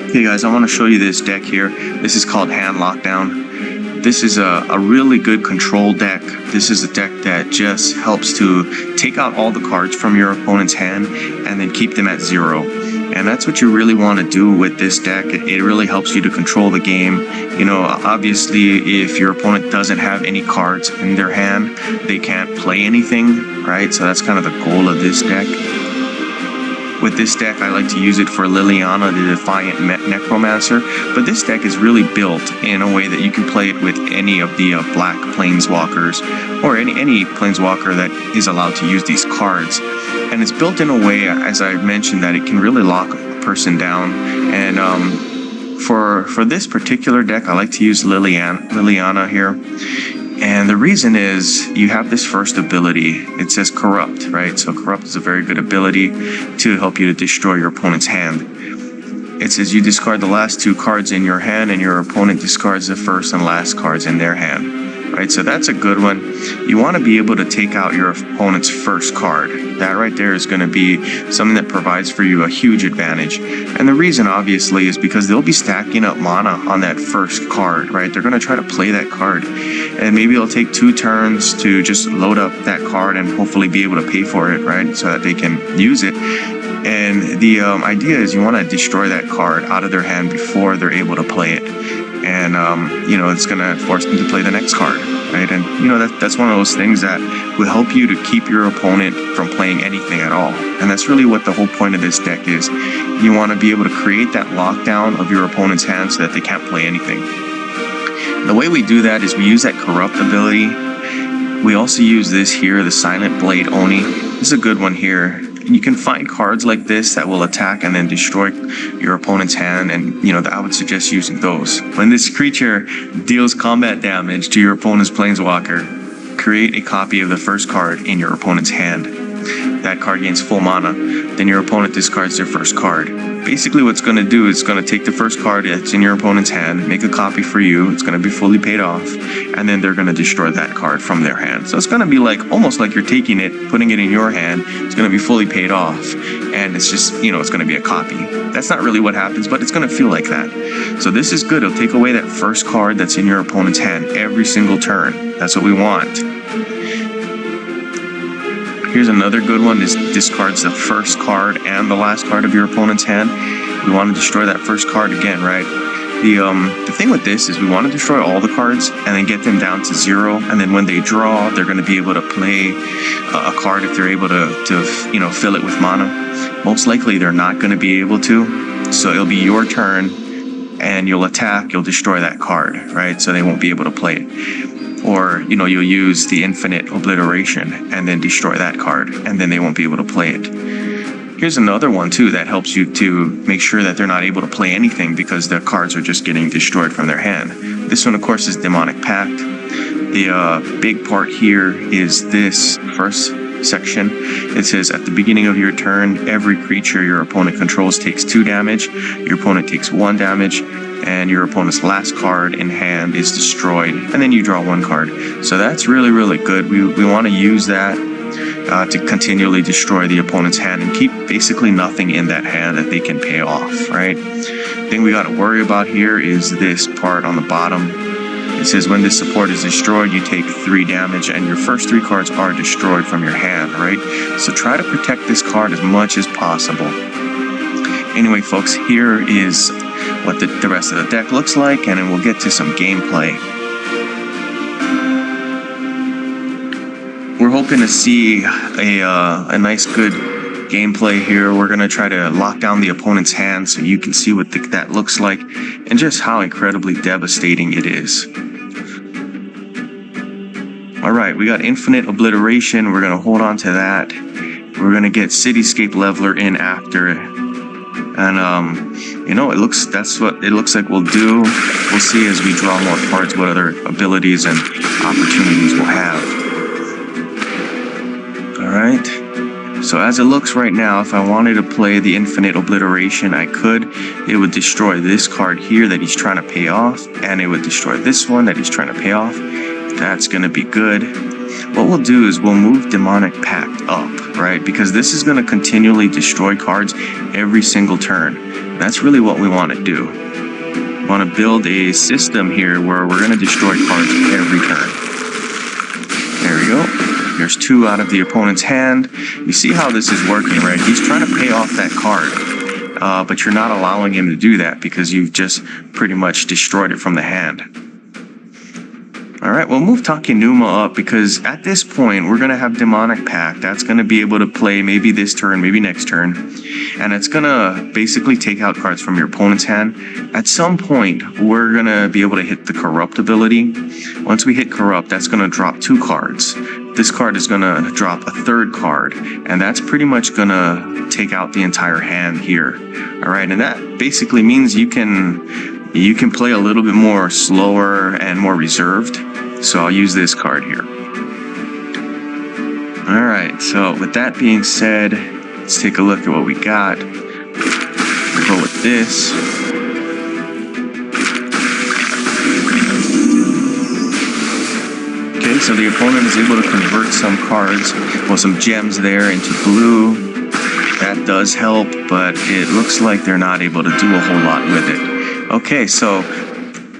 Hey guys, I want to show you this deck here. This is called Hand Lockdown. This is a really good control deck. This is a deck that just helps to take out all the cards from your opponent's hand and then keep them at 0. And that's what you really want to do with this deck. It really helps you to control the game. You know, obviously, if your opponent doesn't have any cards in their hand, they can't play anything, right? So that's kind of the goal of this deck. With this deck, I like to use it for Liliana, the Defiant Necromancer, but this deck is really built in a way that you can play it with any of the black Planeswalkers, or any Planeswalker that is allowed to use these cards. And it's built in a way, as I mentioned, that it can really lock a person down. And for this particular deck, I like to use Liliana here. And the reason is you have this first ability. It says Corrupt, right? So Corrupt is a very good ability to help you to destroy your opponent's hand. It says you discard the last 2 cards in your hand and your opponent discards the first and last cards in their hand, right? So that's a good one. You want to be able to take out your opponent's first card. That right there is going to be something that provides for you a huge advantage. And the reason, obviously, is because they'll be stacking up mana on that first card, right? They're going to try to play that card. And maybe it'll take 2 turns to just load up that card and hopefully be able to pay for it, right? So that they can use it. And the idea is you want to destroy that card out of their hand before they're able to play it. And, you know, it's going to force them to play the next card, right? And, you know, that's one of those things that will help you to keep your opponent from playing anything at all. And that's really what the whole point of this deck is. You want to be able to create that lockdown of your opponent's hand so that they can't play anything. The way we do that is we use that Corrupt ability. We also use this here, the Silent Blade Oni. This is a good one here. You can find cards like this that will attack and then destroy your opponent's hand, and you know, I would suggest using those. When this creature deals combat damage to your opponent's Planeswalker, create a copy of the first card in your opponent's hand. That card gains full mana, then your opponent discards their first card. Basically what's going to do is it's going to take the first card that's in your opponent's hand, make a copy for you, it's going to be fully paid off, and then they're going to destroy that card from their hand. So it's going to be like, almost like you're taking it, putting it in your hand, it's going to be fully paid off, and it's just, you know, it's going to be a copy. That's not really what happens, but it's going to feel like that. So this is good. It'll take away that first card that's in your opponent's hand every single turn. That's what we want. Here's another good one. This discards the first card and the last card of your opponent's hand. We want to destroy that first card again, right? The thing with this is we want to destroy all the cards and then get them down to 0. And then when they draw, they're going to be able to play a card if they're able to you know, fill it with mana. Most likely they're not going to be able to. So it'll be your turn and you'll attack, you'll destroy that card, right? So they won't be able to play it. Or, you know, you'll use the Infinite Obliteration and then destroy that card, and then they won't be able to play it. Here's another one, too, that helps you to make sure that they're not able to play anything because their cards are just getting destroyed from their hand. This one, of course, is Demonic Pact. The big part here is this first section. It says, at the beginning of your turn, every creature your opponent controls takes 2 damage, your opponent takes 1 damage, and your opponent's last card in hand is destroyed, and then you draw 1 card. So that's really, really good. We want to use that to continually destroy the opponent's hand and keep basically nothing in that hand that they can pay off, right? The thing we got to worry about here is this part on the bottom. It says when this support is destroyed, you take 3 damage, and your first 3 cards are destroyed from your hand, right? So try to protect this card as much as possible. Anyway, folks, here is what the rest of the deck looks like, and then we'll get to some gameplay. We're hoping to see a nice, good gameplay here. We're going to try to lock down the opponent's hand so you can see what that looks like and just how incredibly devastating it is. Alright, we got Infinite Obliteration. We're going to hold on to that. We're going to get Cityscape Leveler in after it. And, you know, that's what it looks like we'll do. We'll see as we draw more cards what other abilities and opportunities we'll have. Alright. So as it looks right now, if I wanted to play the Infinite Obliteration, I could. It would destroy this card here that he's trying to pay off, and it would destroy this one that he's trying to pay off. That's going to be good. What we'll do is we'll move Demonic Pact up, right? Because this is going to continually destroy cards every single turn. That's really what we want to do. We want to build a system here where we're going to destroy cards every turn. There we go. There's 2 out of the opponent's hand. You see how this is working, right? He's trying to pay off that card, but you're not allowing him to do that because you've just pretty much destroyed it from the hand. All right, we'll move Takenuma up because at this point, we're going to have Demonic Pact. That's going to be able to play maybe this turn, maybe next turn. And it's going to basically take out cards from your opponent's hand. At some point, we're going to be able to hit the Corrupt ability. Once we hit Corrupt, that's going to drop 2 cards. This card is going to drop a 3rd card. And that's pretty much going to take out the entire hand here. All right, and that basically means you can play a little bit more slower and more reserved. So I'll use this card here. All right, so with that being said, let's take a look at what we got. We'll go with this. Okay, so the opponent is able to convert some cards, well, some gems there into blue. That does help, but it looks like they're not able to do a whole lot with it. Okay, so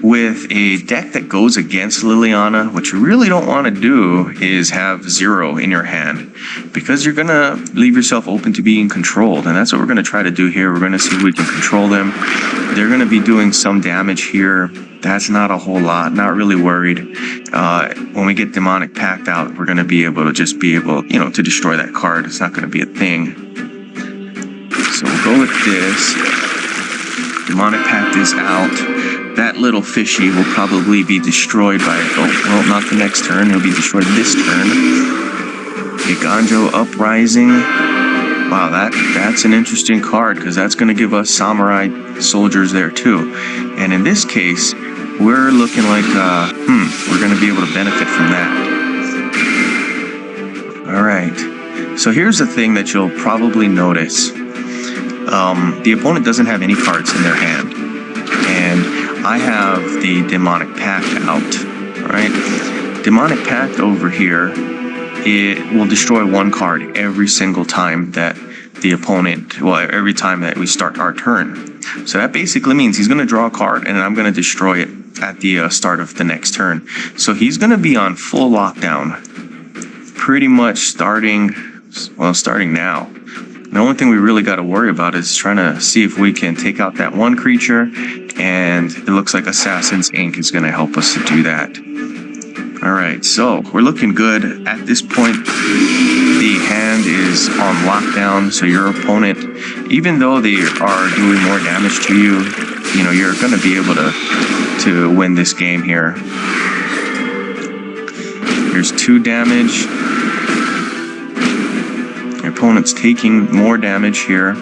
with a deck that goes against Liliana, what you really don't want to do is have 0 in your hand because you're going to leave yourself open to being controlled. And that's what we're going to try to do here. We're going to see if we can control them. They're going to be doing some damage here. That's not a whole lot. Not really worried. When we get Demonic Pact out, we're going to be able to just be able, to destroy that card. It's not going to be a thing. So we'll go with this. Demonic Pact is out. That little fishy will probably be destroyed by, not the next turn. He'll be destroyed this turn. Okay, Ganjo Uprising. Wow, that's an interesting card because that's going to give us samurai soldiers there too. And in this case, we're looking like, we're going to be able to benefit from that. All right. So here's the thing that you'll probably notice. The opponent doesn't have any cards in their hand. And I have the Demonic Pact out, right? Demonic Pact over here, it will destroy 1 card every single time that the opponent, every time that we start our turn. So that basically means he's going to draw a card and I'm going to destroy it at the start of the next turn. So he's going to be on full lockdown, pretty much starting now. The only thing we really got to worry about is trying to see if we can take out that 1 creature, and it looks like Assassin's Ink is going to help us to do that. All right, so we're looking good. At this point, the hand is on lockdown, so your opponent, even though they are doing more damage to you, you're going to be able to win this game here. Here's 2 damage. Your opponent's taking more damage here.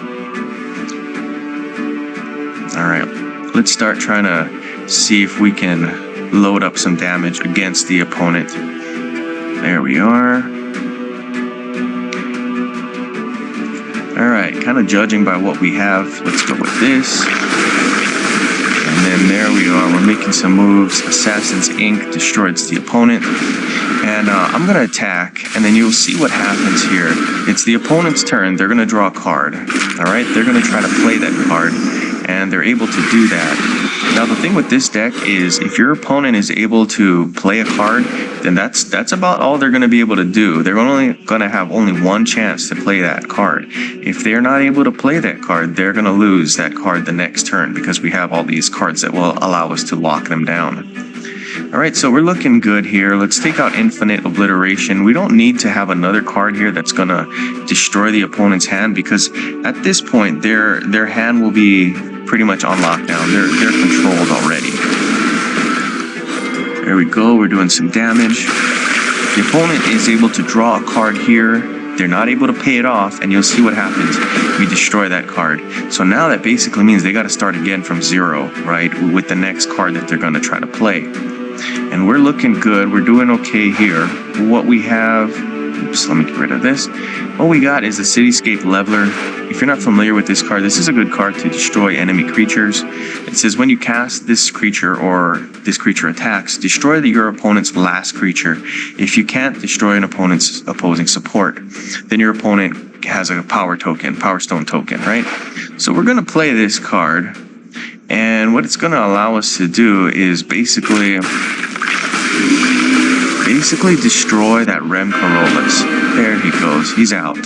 All right, let's start trying to see if we can load up some damage against the opponent. There we are. All right, kind of judging by what we have, let's go with this. And then there we are, we're making some moves. Assassin's Ink destroys the opponent. And I'm going to attack, and then you'll see what happens here. It's the opponent's turn. They're going to draw a card. All right, they're going to try to play that card, and they're able to do that. Now, the thing with this deck is if your opponent is able to play a card, then that's about all they're going to be able to do. They're only going to have only 1 chance to play that card. If they're not able to play that card, they're going to lose that card the next turn because we have all these cards that will allow us to lock them down. All right, so we're looking good here. Let's take out Infinite Obliteration. We don't need to have another card here that's going to destroy the opponent's hand because at this point, their hand will be pretty much on lockdown. They're controlled already. There we go. We're doing some damage. The opponent is able to draw a card here. They're not able to pay it off, and you'll see what happens. We destroy that card. So now that basically means they got to start again from 0, right, with the next card that they're going to try to play. And we're looking good. We're doing okay here. What we have... Oops, let me get rid of this. What we got is the Cityscape Leveler. If you're not familiar with this card, this is a good card to destroy enemy creatures. It says when you cast this creature or this creature attacks, destroy your opponent's last creature. If you can't destroy an opponent's opposing support, then your opponent has a power stone token, right? So we're going to play this card, and what it's going to allow us to do is basically destroy that Rem Carolus. There he goes. He's out.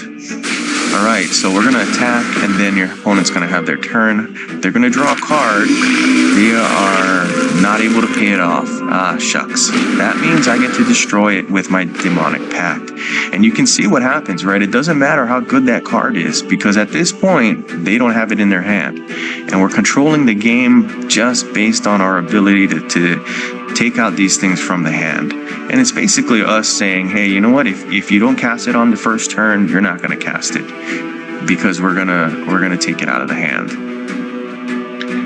Alright, so we're going to attack, and then your opponent's going to have their turn. They're going to draw a card. They are not able to pay it off. Ah, shucks. That means I get to destroy it with my Demonic Pact. And you can see what happens, right? It doesn't matter how good that card is, because at this point, they don't have it in their hand. And we're controlling the game just based on our ability to take out these things from the hand. And it's basically us saying, hey, you know what, if you don't cast it on the first turn, you're not going to cast it, because we're gonna take it out of the hand.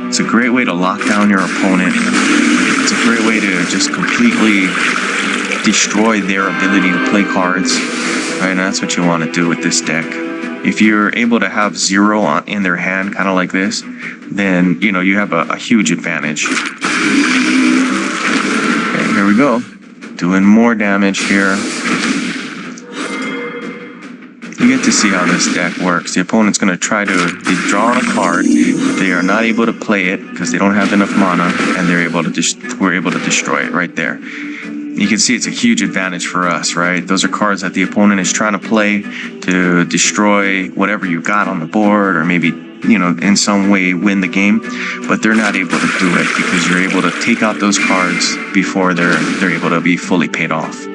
It's a great way to lock down your opponent. It's a great way to just completely destroy their ability to play cards, right? And that's what you want to do with this deck. If you're able to have 0 in their hand, kind of like this, then you know you have a huge advantage. Okay, here we go. Doing more damage here. You get to see how this deck works. The opponent's going to try to draw on a card. They are not able to play it because they don't have enough mana, and we're able to destroy it right there. You can see it's a huge advantage for us, right? Those are cards that the opponent is trying to play to destroy whatever you got on the board, or maybe, you know, in some way win the game, but they're not able to do it because you're able to take out those cards before they're able to be fully paid off.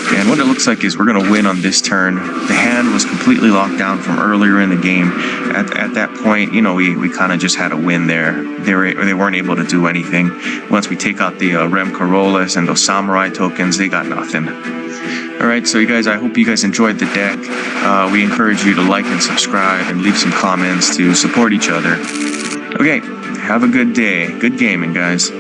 And what it looks like is we're going to win on this turn. The hand was completely locked down from earlier in the game. At that point, you know, we kind of just had a win there. They weren't able to do anything. Once we take out the Rem Carolus and those Samurai tokens, they got nothing. Alright, so you guys, I hope you guys enjoyed the deck. We encourage you to like and subscribe and leave some comments to support each other. Okay, have a good day. Good gaming, guys.